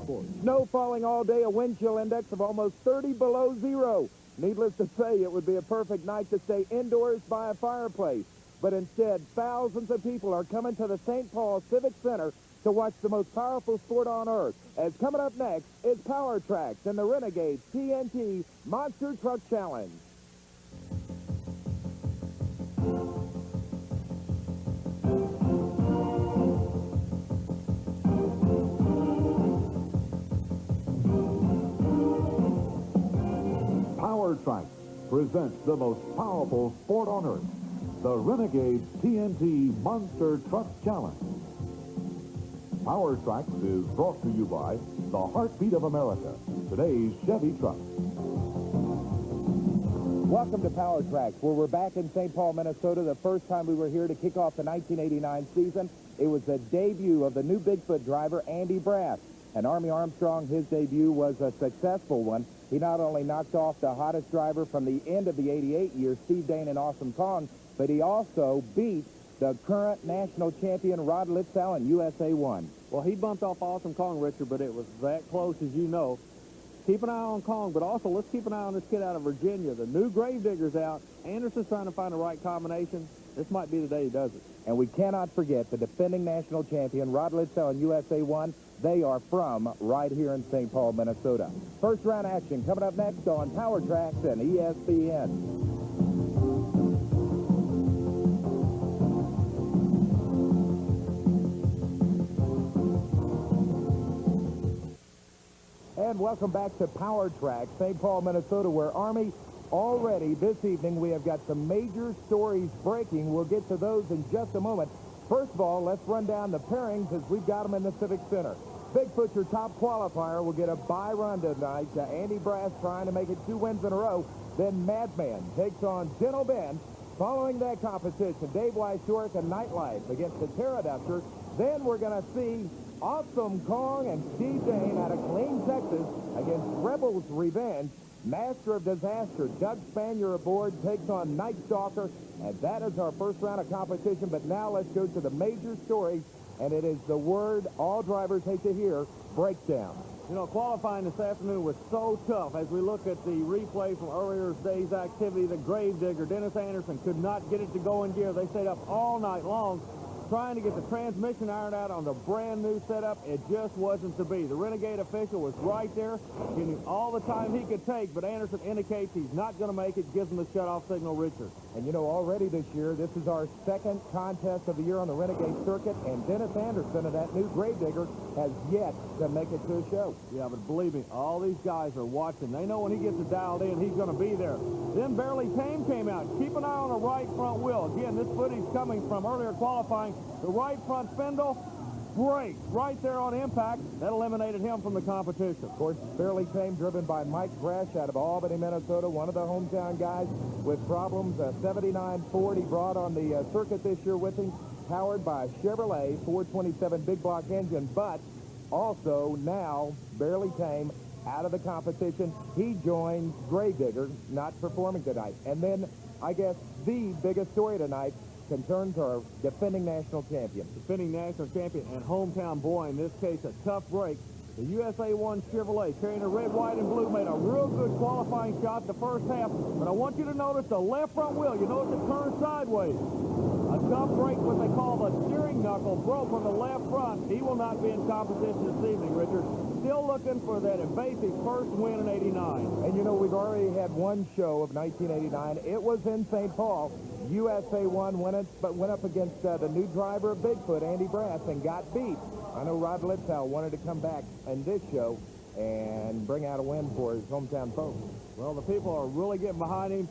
Snow falling all day, a wind chill index of almost 30 below zero. Needless to say, it would be a perfect night to stay indoors by a fireplace. But instead, thousands of people are coming to the St. Paul Civic Center to watch the most powerful sport on earth. As coming up next is Powertrax and the Renegades TNT Monster Truck Challenge. Powertrax presents the most powerful sport on earth, the Renegades TNT Monster Truck Challenge. Powertrax is brought to you by the heartbeat of America, today's Chevy truck. Welcome to Powertrax, where we're back in St. Paul, Minnesota. The first time we were here to kick off the 1989 season, it was the debut of the new Bigfoot driver, Andy Brass. And Army Armstrong, his debut was a successful one. He not only knocked off the hottest driver from the end of the 88 year, Steve Dane and Awesome Kong, but he also beat the current national champion, Rod Litzow, in USA 1. Well, he bumped off Awesome Kong, Richard, but it was that close, as you know. Keep an eye on Kong, but also let's keep an eye on this kid out of Virginia. The new Gravedigger's out. Anderson's trying to find the right combination. This might be the day he does it. And we cannot forget the defending national champion, Rod Litzow, in USA 1. They are from right here in St. Paul, Minnesota. First round action coming up next on Powertrax and ESPN. And welcome back to Powertrax, St. Paul, Minnesota, where Army already this evening we have got some major stories breaking. We'll get to those in just a moment. First of all, let's run down the pairings as we've got them in the Civic Center. Bigfoot, your top qualifier, will get a bye run tonight. Andy Brass trying to make it 2 wins in a row. Then Madman takes on Gentle Ben. Following that competition, Dave Weishork and Nightlife against the Pterodactyl. Then we're going to see Awesome Kong and Steve Dane out of Killeen, Texas against Rebels Revenge. Master of Disaster, Doug Spanier aboard, takes on Night Stalker. And that is our first round of competition. But now let's go to the major stories. And it is the word all drivers hate to hear, breakdown. You know, qualifying this afternoon was so tough. As we look at the replay from earlier day's activity, the Gravedigger, Dennis Anderson, could not get it to go in gear. They stayed up all night long trying to get the transmission ironed out on the brand new setup. It just wasn't to be. The Renegade official was right there, giving all the time he could take, but Anderson indicates he's not going to make it, gives him the shutoff signal, Richard. And you know, already this year, this is our second contest of the year on the Renegade circuit, and Dennis Anderson of that new Gravedigger has yet to make it to a show. Yeah, but believe me, all these guys are watching. They know when he gets it dialed in, he's going to be there. Then Barely Tame came out. Keep an eye on the right front wheel. Again, this footage coming from earlier qualifying. The right front spindle breaks right there on impact. That eliminated him from the competition. Of course, Barely Tame, driven by Mike Gresh out of Albany, Minnesota, one of the hometown guys with problems. A 79 Ford he brought on the circuit this year with him, powered by a Chevrolet 427 big block engine, but also now Barely Tame out of the competition. He joins Gravedigger, not performing tonight. And then, I guess, the biggest story tonight concerns our defending national champion. Defending national champion and hometown boy, in this case, a tough break. The USA 1 Chevrolet, carrying a red, white, and blue, made a real good qualifying shot the first half. But I want you to notice the left front wheel. You notice it turns sideways. A tough break, what they call the steering knuckle, broke on the left front. He will not be in competition this evening, Richard. Still looking for that invasive first win in 89. And you know, we've already had one show of 1989. It was in St. Paul. USA 1 went up against the new driver of Bigfoot, Andy Brass, and got beat. I know Rod Litzow wanted to come back in this show and bring out a win for his hometown folks. Well, the people are really getting behind him.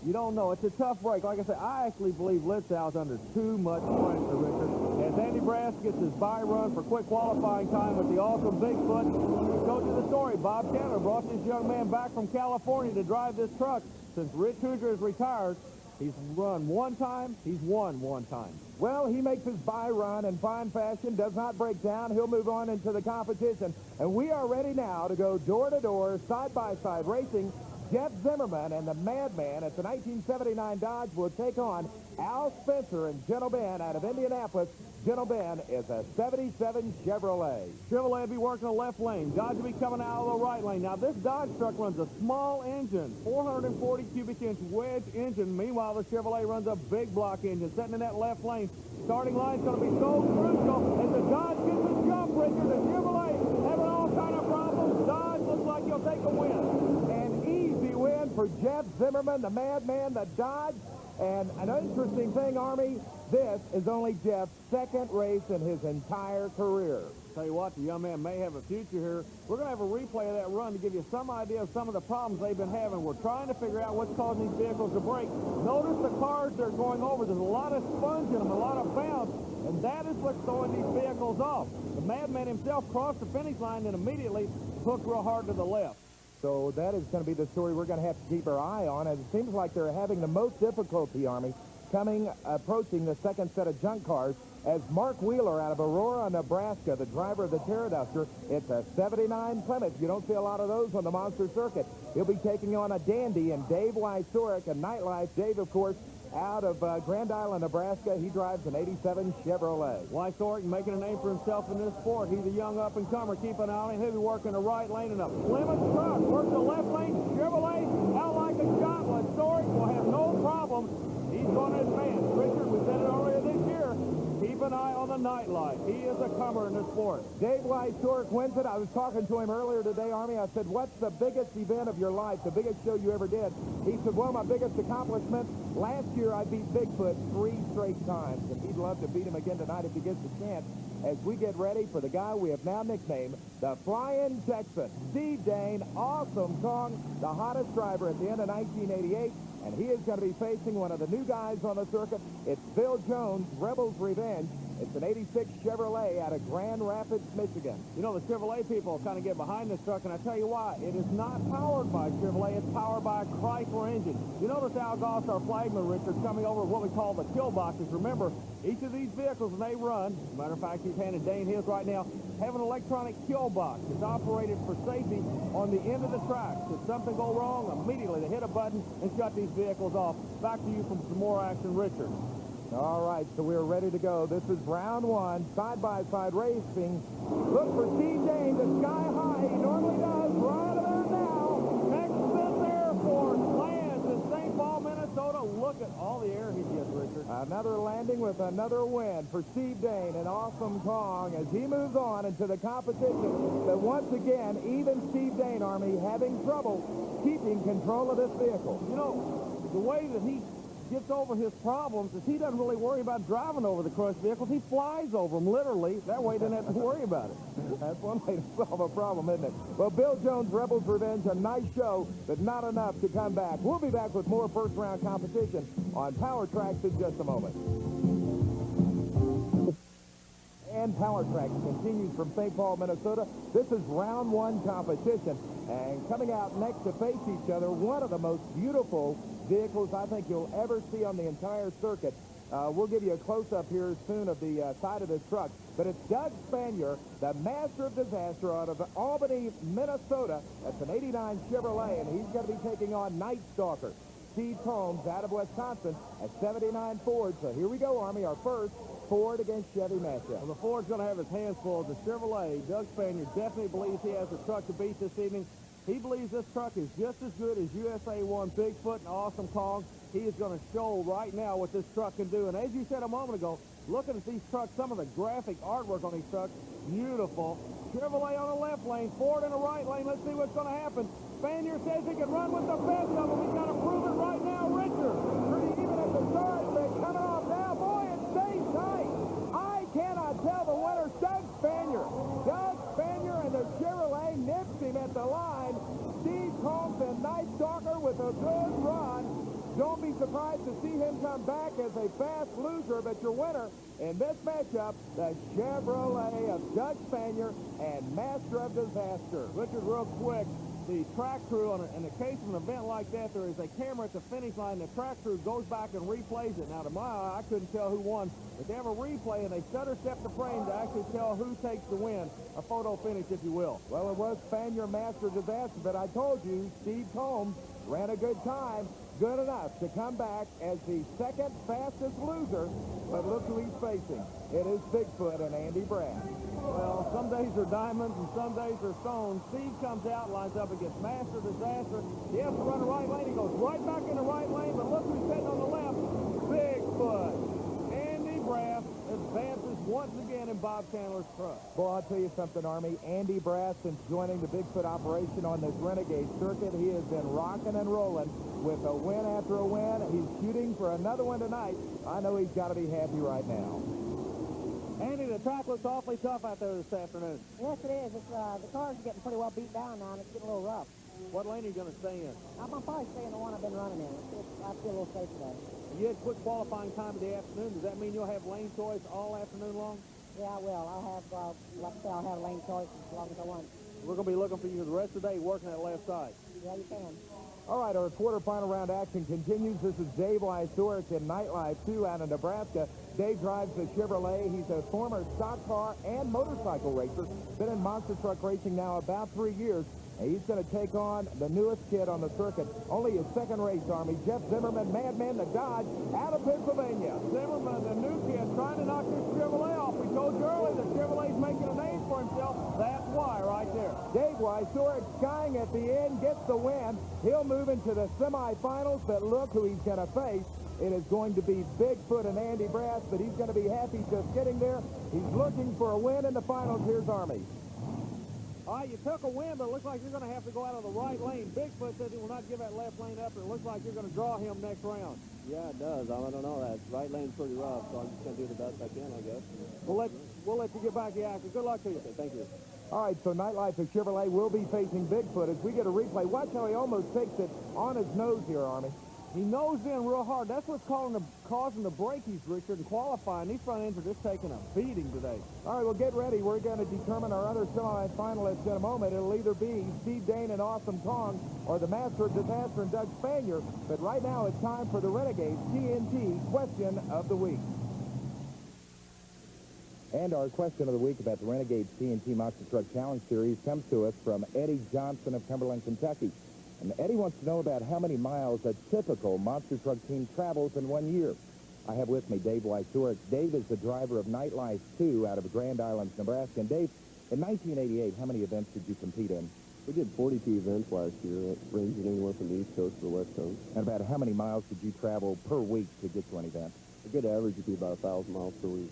You don't know. It's a tough break. Like I said, I actually believe Litzow's under too much pressure, Richard. As Andy Brass gets his bye run for quick qualifying time with the awesome Bigfoot, we told you the story. Bob Chandler brought this young man back from California to drive this truck. Since Rich Hoosier is retired, he's run one time, he's won one time. Well, he makes his bye run in fine fashion, does not break down. He'll move on into the competition. And we are ready now to go door-to-door, side-by-side racing Jeff Zimmerman and the Madman. It's a 1979 Dodge will take on Al Spencer and Gentle Ben out of Indianapolis. Gentle Ben is a 77 Chevrolet. Chevrolet will be working the left lane. Dodge will be coming out of the right lane. Now, this Dodge truck runs a small engine, 440 cubic inch wedge engine. Meanwhile, the Chevrolet runs a big block engine, sitting in that left lane. Starting line's going to be so crucial as the Dodge gets a jump, Richard. The Chevrolet having all kind of problems. Dodge looks like he'll take a win. An easy win for Jeff Zimmerman, the Madman, the Dodge. And an interesting thing, Army, this is only Jeff's second race in his entire career. Tell you what, the young man may have a future here. We're going to have a replay of that run to give you some idea of some of the problems they've been having. We're trying to figure out what's causing these vehicles to break. Notice the cars they're going over. There's a lot of sponge in them, a lot of bounce, and that is what's throwing these vehicles off. The Madman himself crossed the finish line and immediately hooked real hard to the left. So that is going to be the story we're going to have to keep our eye on. And it seems like they're having the most difficulty, Army, approaching the second set of junk cars as Mark Wheeler out of Aurora, Nebraska, the driver of the Pteroduster. It's a 79 Plymouth. You don't see a lot of those on the Monster Circuit. He'll be taking on a dandy and Dave Wysorick, a Nightlife. Dave, of course, out of Grand Island, Nebraska. He drives an 87 Chevrolet. Wysorick making a name for himself in this sport. He's a young up-and-comer. Keep an eye on him. He'll be working the right lane in a Plymouth truck. Works the left lane. Chevrolet out like a shot. Wysorick will have no problem. He's going to advance. Richard, we said it earlier this year. Keep an eye on the Nightlife. He is a comer in the sport. Dave Wysorick wins it. I was talking to him earlier today, Army. I said, what's the biggest event of your life, the biggest show you ever did? He said, well, my biggest accomplishment, last year I beat Bigfoot 3 straight times, and he'd love to beat him again tonight if he gets a chance as we get ready for the guy we have now nicknamed the Flying Texan. Steve Dane, awesome song, the hottest driver at the end of 1988. And he is going to be facing one of the new guys on the circuit. It's Bill Jones, Rebel's Revenge. It's an 86 Chevrolet out of Grand Rapids, Michigan. You know, the Chevrolet people kind of get behind this truck, and I tell you why. It is not powered by Chevrolet. It's powered by a Chrysler engine. You notice Al Goss, our flagman, Richard, coming over what we call the kill boxes. Remember, each of these vehicles, when they run, as a matter of fact, he's handing Dane his right now, have an electronic kill box. It's operated for safety on the end of the track. If something go wrong, immediately they hit a button and shut these vehicles off. Back to you from some more action, Richard. All right, so we're ready to go. This is round one, side-by-side racing. Look for Steve Dane, the sky high. He normally does. Right about now. Texas Air Force lands in St. Paul, Minnesota. Look at all the air he gets, Richard. Another landing with another win for Steve Dane, an awesome Kong, as he moves on into the competition. But once again, even Steve Dane, Army, having trouble keeping control of this vehicle. You know, the way that he gets over his problems is he doesn't really worry about driving over the crushed vehicles. He flies over them, literally. That way he doesn't have to worry about it. That's one way to solve a problem, isn't it? Well, Bill Jones, Rebel's Revenge, a nice show, but not enough to come back. We'll be back with more first-round competition on Powertrax in just a moment. And Powertrax continues from St. Paul, Minnesota. This is round one competition. And coming out next to face each other, one of the most beautiful vehicles I think you'll ever see on the entire circuit. We'll give you a close-up here soon of the side of this truck. But it's Doug Spanier, the master of disaster out of Albany, Minnesota. That's an 89 Chevrolet, and he's going to be taking on Night Stalker. Steve Combs out of Wisconsin, a 79 Ford. So here we go, Army, our first Ford against Chevy matchup. Well, the Ford's going to have his hands full. The Chevrolet, Doug Spanier, definitely believes he has a truck to beat this evening. He believes this truck is just as good as USA 1 Bigfoot and Awesome Kong. He is going to show right now what this truck can do. And as you said a moment ago, looking at these trucks, some of the graphic artwork on these trucks, beautiful. Chevrolet on the left lane, Ford in the right lane. Let's see what's going to happen. Spanier says he can run with the best of them. He's got to prove it right now. Richard. Pretty even at the start, but coming off now. Boy, it stays tight. I cannot tell the winner, Doug Spanier. Doug Spanier and the Chevrolet nips him at the line. Steve Combs and Night Stalker with a good run. Don't be surprised to see him come back as a fast loser, but your winner in this matchup, the Chevrolet of Doug Spanier and Master of Disaster. Richard, real quick, the track crew, in the case of an event like that, there is a camera at the finish line. The track crew goes back and replays it. Now, to my eye, I couldn't tell who won, but they have a replay, and they stutter step the frame to actually tell who takes the win. A photo finish, if you will. Well, it was Spanier Master Disaster, but I told you, Steve Combs ran a good time. Good enough to come back as the second fastest loser, but look who he's facing. It is Bigfoot and Andy Brass. Well, some days are diamonds and some days are stones. Steve comes out, lines up against Master Disaster. He has to run the right lane. He goes right back in the right lane, but look who's sitting on the left. Bigfoot. Andy Brass advances once again in Bob Chandler's truck. Boy, I'll tell you something, Army. Andy Brass, since joining the Bigfoot operation on this Renegade circuit, he has been rocking and rolling with a win after a win. He's shooting for another one tonight. I know he's got to be happy right now. Andy, the track looks awfully tough out there this afternoon. Yes, it is. It's, the cars are getting pretty well beat down now, and it's getting a little rough. What lane are you going to stay in? I'm probably stay in the one I've been running in. I feel a little safe today. You had quick qualifying time of the afternoon. Does that mean you'll have lane choice all afternoon long? Yeah, I will. I'll have, like I say, I'll have lane choice as long as I want. We're going to be looking for you the rest of the day working that left side. Yeah, you can. All right, our quarterfinal round action continues. This is Dave Lysorek in Nightlife 2 out of Nebraska. Dave drives the Chevrolet. He's a former stock car and motorcycle racer. Been in monster truck racing now about 3 years. And he's going to take on the newest kid on the circuit. Only his second race, Army. Jeff Zimmerman, Madman, the Dodge, out of Pennsylvania. Zimmerman, the new kid, trying to knock this Chevrolet off. We told you earlier that Chevrolet's making a name for himself. That's why right there. Dave Lysorek skying at the end, gets the win. He'll move into the semifinals, but look who he's going to face. It is going to be Bigfoot and Andy Brass, but he's going to be happy just getting there. He's looking for a win in the finals. Here's Army. All right, you took a win, but it looks like you're going to have to go out of the right lane. Bigfoot says he will not give that left lane up, and it looks like you're going to draw him next round. Yeah, it does. I don't know. That right lane's pretty rough, so I'm just going to do the best I can, I guess. We'll let you get back to the action. Good luck to you. Okay, thank you. All right, so Nightlife of Chevrolet will be facing Bigfoot as we get a replay. Watch how he almost takes it on his nose here, Army. He nosed in real hard. That's what's causing the breakages, Richard, in qualifying. These front ends are just taking a beating today. All right, well, get ready. We're going to determine our other semi-finalists in a moment. It'll either be Steve Dane and Awesome Kong or the Master of Disaster and Doug Spanier. But right now, it's time for the Renegades TNT Question of the Week. And our question of the week about the Renegades TNT Monster Truck Challenge Series comes to us from Eddie Johnson of Cumberland, Kentucky. And Eddie wants to know about how many miles a typical monster truck team travels in 1 year. I have with me Dave Lysorek. Dave is the driver of Nightlife 2 out of Grand Island, Nebraska. And Dave, in 1988, how many events did you compete in? We did 42 events last year, ranging anywhere from the East Coast to the West Coast. And about how many miles did you travel per week to get to an event? A good average would be about 1,000 miles per week.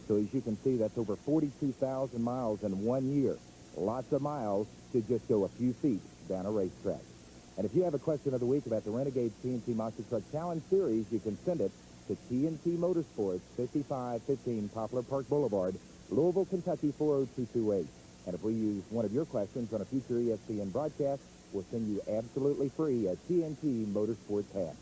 So as you can see, that's over 42,000 miles in 1 year. Lots of miles to just go a few feet down a racetrack. And if you have a question of the week about the Renegades TNT Monster Truck Challenge Series, you can send it to TNT Motorsports, 5515 Poplar Park Boulevard, Louisville, Kentucky, 40228. And if we use one of your questions on a future ESPN broadcast, we'll send you absolutely free a TNT Motorsports hat.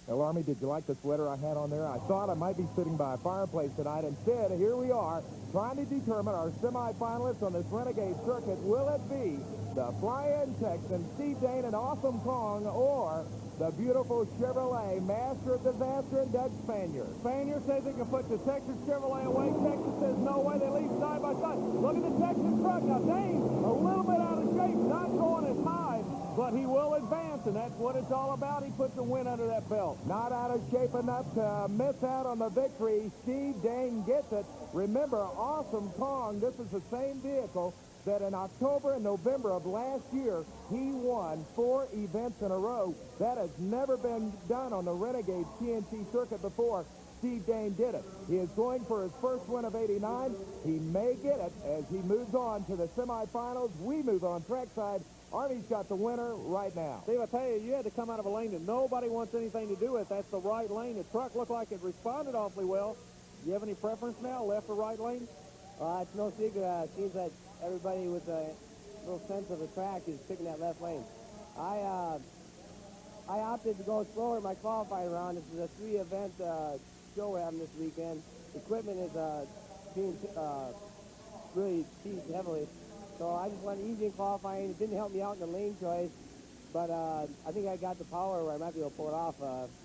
Well, Army, did you like the sweater I had on there? I thought I might be sitting by a fireplace tonight. Instead, here we are, trying to determine our semifinalists on this Renegade circuit. Will it be the Fly-In Texan, Steve Dane, and Awesome Kong, or the beautiful Chevrolet Master of Disaster and Doug Spanier? Spanier says he can put the Texas Chevrolet away. Texas says no way. They leave side by side. Look at the Texas truck. Now, Dane, a little bit out of shape, not going as high, but he will advance, and that's what it's all about. He puts a win under that belt. Not out of shape enough to miss out on the victory. Steve Dane gets it. Remember, Awesome Kong, this is the same vehicle that in October and November of last year, he won 4 events in a row. That has never been done on the Renegade TNT circuit before. Steve Dane did it. He is going for his first win of 89. He may get it as he moves on to the semifinals. We move on trackside. Army's got the winner right now. Steve, I tell you, you had to come out of a lane that nobody wants anything to do with. That's the right lane. The truck looked like it responded awfully well. Do you have any preference now, left or right lane? It's no secret. It seems that everybody with a little sense of the track is picking that left lane. I opted to go slower in my qualifying round. This is a 3-event show we're having this weekend. Equipment is being really teased heavily. So I just went easy in qualifying. It didn't help me out in the lane choice. But I think I got the power where I might be able to pull it off,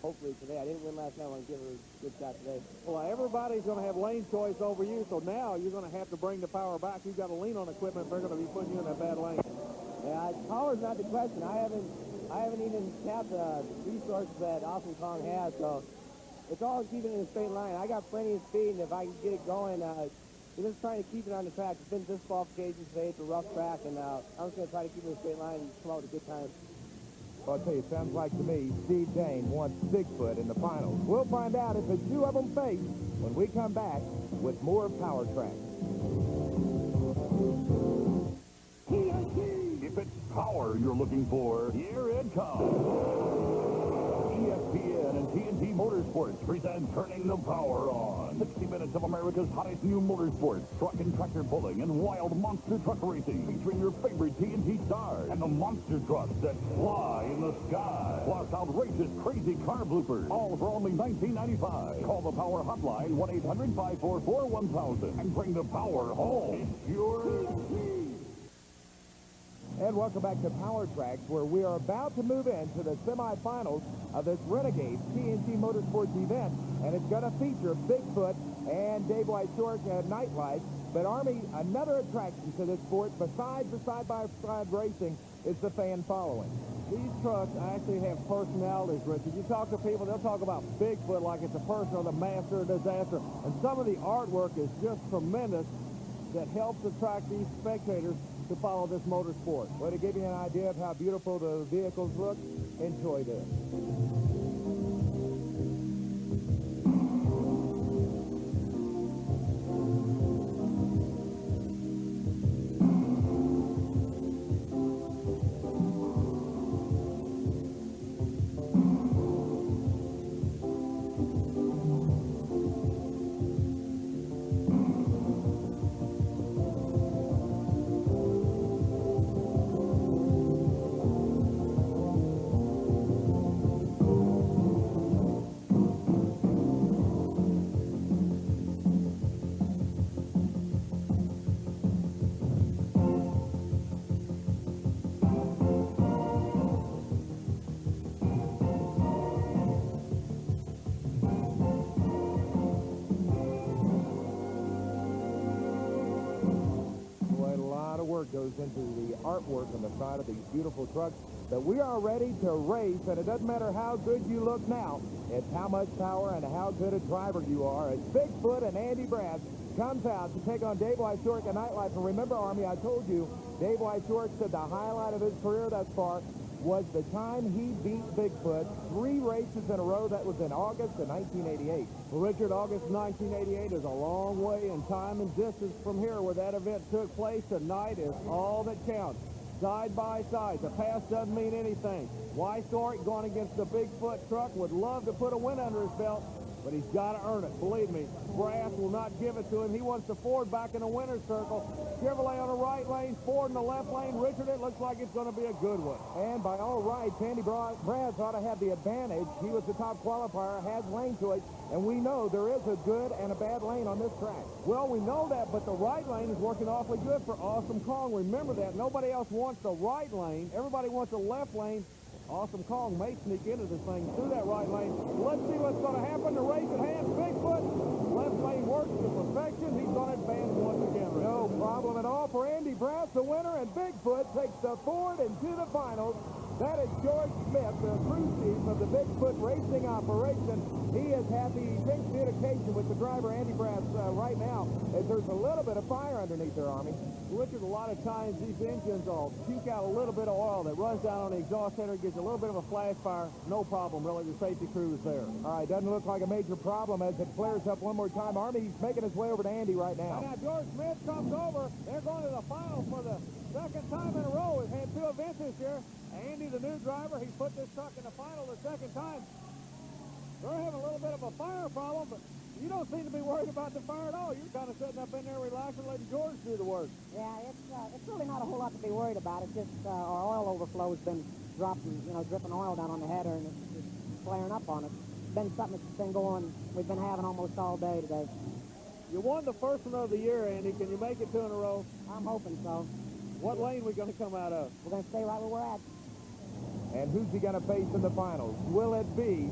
hopefully today. I didn't win last night. I want to give it a good shot today. Well, everybody's going to have lane choice over you, so now you're going to have to bring the power back. You've got to lean on equipment. They're going to be putting you in that bad lane. Yeah, power's not the question. I haven't even tapped the resources that Awesome Kong has, so it's all keeping it in a straight line. I got plenty of speed, and if I can get it going, we're just trying to keep it on the track. It's been disqualification today. It's a rough track, and I'm just going to try to keep it in a straight line and come out with a good time. Well, I'll tell you, it sounds like to me Steve Dane wants Bigfoot in the finals. We'll find out if the two of them face when we come back with more Powertrax. TNT! If it's power you're looking for, here it comes. ESPN and TNT Motorsports present Turning the Power On. 60 minutes of America's hottest new motorsports, truck and tractor pulling, and wild monster truck racing, featuring your favorite TNT stars and the monster trucks that fly in the sky. Plus outrageous, crazy car bloopers, all for only $19.95. Call the Power Hotline, 1-800-544-1000, and bring the power home. It's your TNT. And welcome back to Powertrax, where we are about to move into the semifinals of this Renegades TNT Motorsports event. And it's going to feature Bigfoot and Dave White Short Nightlife. But, Army, another attraction to this sport, besides the side-by-side racing, is the fan following. These trucks actually have personalities, Richard. You talk to people, they'll talk about Bigfoot like it's a person or the master of disaster. And some of the artwork is just tremendous that helps attract these spectators to follow this motorsport. Well, to give you an idea of how beautiful the vehicles look, enjoy this. Goes into the artwork on the side of these beautiful trucks. But we are ready to race, and it doesn't matter how good you look now. It's how much power and how good a driver you are. As Bigfoot and Andy Brass comes out to take on Dave White Short at Nightlife. And remember, Army, I told you, Dave White Short said the highlight of his career thus far was the time he beat Bigfoot 3 races in a row. That was in August of 1988. Well, Richard, August 1988 is a long way in time and distance from here where that event took place. Tonight is all that counts. Side by side. The past doesn't mean anything. Weishort going against the Bigfoot truck would love to put a win under his belt, but he's got to earn it. Believe me, Brass will not give it to him. He wants the Ford back in the winner's circle. Chevrolet on the right lane, Ford in the left lane. Richard, it looks like it's going to be a good one. And by all rights, Andy Brass ought to have the advantage. He was the top qualifier, has lane choice, and we know there is a good and a bad lane on this track. Well, we know that, but the right lane is working awfully good for Awesome Kong. Remember that. Nobody else wants the right lane. Everybody wants the left lane. Awesome Kong may sneak into this thing through that right lane. Let's see what's going to happen. The race at hand. Bigfoot, left lane works to perfection. He's going to advance once again. No problem at all for Andy Brass, the winner, and Bigfoot takes the Ford into the finals. That is George Smith, the crew chief of the Bigfoot racing operation. He is happy. He takes communication with the driver, Andy Brass, right now, as there's a little bit of fire underneath their Army. Richard, a lot of times these engines will puke out a little bit of oil that runs down on the exhaust header, gives you a little bit of a flash fire. No problem, really. The safety crew is there. All right, doesn't look like a major problem as it flares up one more time. Army, he's making his way over to Andy right now. Now George Smith comes over. They're going to the final for the second time in a row. We've had 2 events this year. Andy, the new driver, he put this truck in the final the second time. They're having a little bit of a fire problem, but you don't seem to be worried about the fire at all. You're kind of sitting up in there relaxing, letting George do the work. Yeah, it's really not a whole lot to be worried about. It's just our oil overflow has been dropping, dripping oil down on the header, and it's just flaring up on us. It's been something that's been going, we've been having almost all day today. You won the first one of the year, Andy. Can you make it 2 in a row? I'm hoping so. What lane we going to come out of? We're going to stay right where we're at. And who's he going to face in the finals? Will it be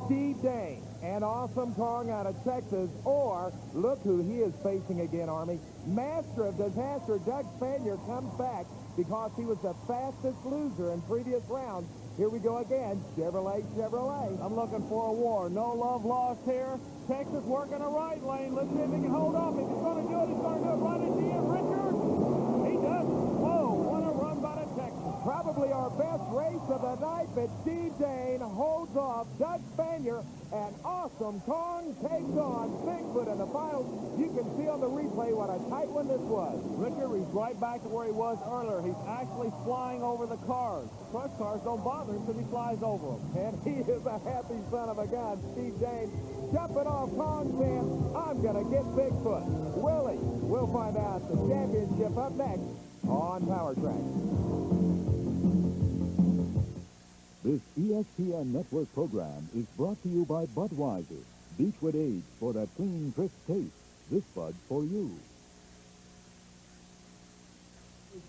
Steve Dane and Awesome Kong out of Texas, or look who he is facing again, Army. Master of Disaster, Doug Spanier, comes back because he was the fastest loser in previous rounds. Here we go again, Chevrolet. I'm looking for a war. No love lost here. Texas working a right lane. Let's see if he can hold off. If he's going to do it, he's going to do it right at the end. Richard, he does. Whoa, what a run by the Texas. Probably our best race of the night, but Steve Dane holds off Doug Spanier, and Awesome Kong takes on Bigfoot in the finals. You can see on the replay what a tight one this was. Richard, he's right back to where he was earlier. He's actually flying over the cars. Crush cars don't bother him because he flies over them. And he is a happy son of a gun. Steve Dane jumping off Kong saying, I'm going to get Bigfoot. Willie, we'll find out the championship up next on Powertrax. This ESPN Network program is brought to you by Budweiser. Beechwood Age for that clean, crisp taste. This Bud's for you.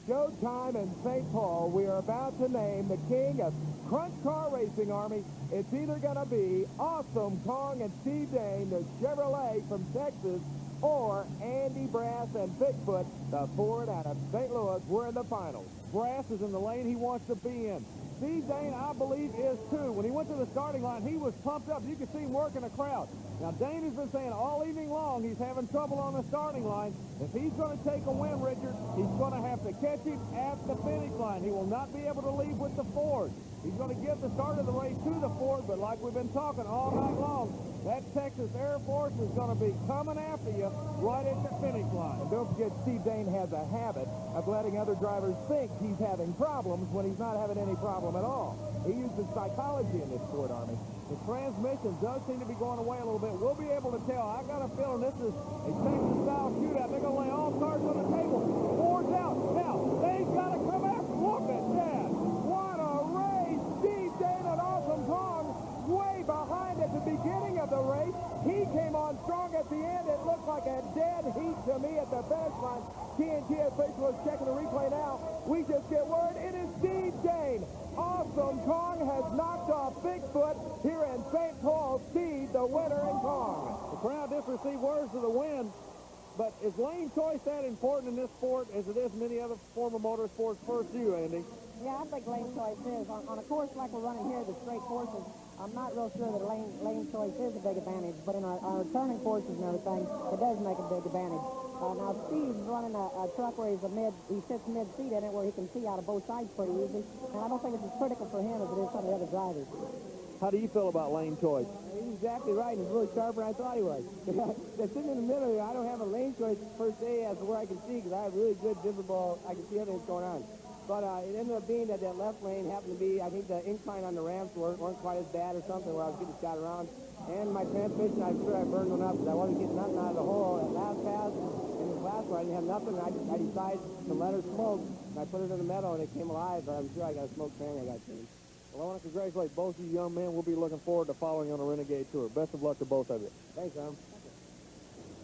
Showtime in St. Paul. We are about to name the king of Crunch Car Racing, Army. It's either going to be Awesome Kong and Steve Dane, the Chevrolet from Texas, or Andy Brass and Bigfoot, the Ford out of St. Louis. We're in the finals. Brass is in the lane he wants to be in. Steve Dane, I believe, is too. When he went to the starting line, he was pumped up. You could see him working the crowd. Now, Dane has been saying all evening long he's having trouble on the starting line. If he's going to take a win, Richard, he's going to have to catch him at the finish line. He will not be able to leave with the Ford. He's going to give the start of the race to the Ford, but like we've been talking all night long, that Texas Air Force is going to be coming after you right at the finish line. And don't forget, Steve Dane has a habit of letting other drivers think he's having problems when he's not having any problem at all. He uses psychology in this sport, Army. The transmission does seem to be going away a little bit. We'll be able to tell. I got a feeling this is a Texas-style shootout. They're going to lay all cards on the table. Ford's out. Now, they've got to come after. Look at that. What a race! Steve Dane and Awesome Kong way behind at the beginning of the race. He came on strong at the end. It looked like a dead heat to me at the finish line. TNT official is checking the replay now. We just get word it is Steve Dane. Awesome Kong has knocked off Bigfoot here in St. Paul. Steve, the winner in Kong. The crowd just received words of the win. But is lane choice that important in this sport as it is many other form of motorsports? First you, Andy. Yeah, I think lane choice is. On a course like we're running here, the straight courses, I'm not real sure that lane choice is a big advantage. But in our turning courses and everything, it does make a big advantage. Now, Steve's running a truck where he sits mid-seat in it where he can see out of both sides pretty easy. And I don't think it's as critical for him as it is some of the other drivers. How do you feel about lane choice? He's exactly right. He's really sharper than I thought he was. They're sitting in the middle here. I don't have a lane choice per se as to where I can see because I have really good visible. I can see everything that's going on. But it ended up being that left lane happened to be, I think the incline on the ramps weren't quite as bad or something where I was getting shot around. And my transmission, I'm sure I burned one up because I wasn't getting nothing out of the hole. At last pass, in this last one, I didn't have nothing. I decided to let her smoke. And I put it in the meadow and it came alive, but I'm sure I got a smoke train I got changed. Well, I want to congratulate both of you young men. We'll be looking forward to following you on the Renegade Tour. Best of luck to both of you. Thanks, Tom.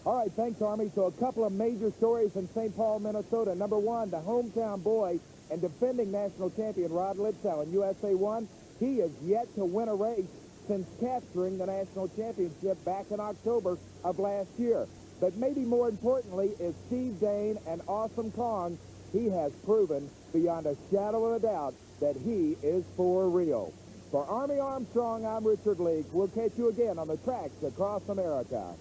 All right, thanks, Army. So a couple of major stories in St. Paul, Minnesota. Number one, the hometown boy and defending national champion Rod Litzow in USA 1. He is yet to win a race since capturing the national championship back in October of last year. But maybe more importantly is Steve Dane and Awesome Kong. He has proven beyond a shadow of a doubt that he is for real. For Army Armstrong, I'm Richard Leake. We'll catch you again on the tracks across America.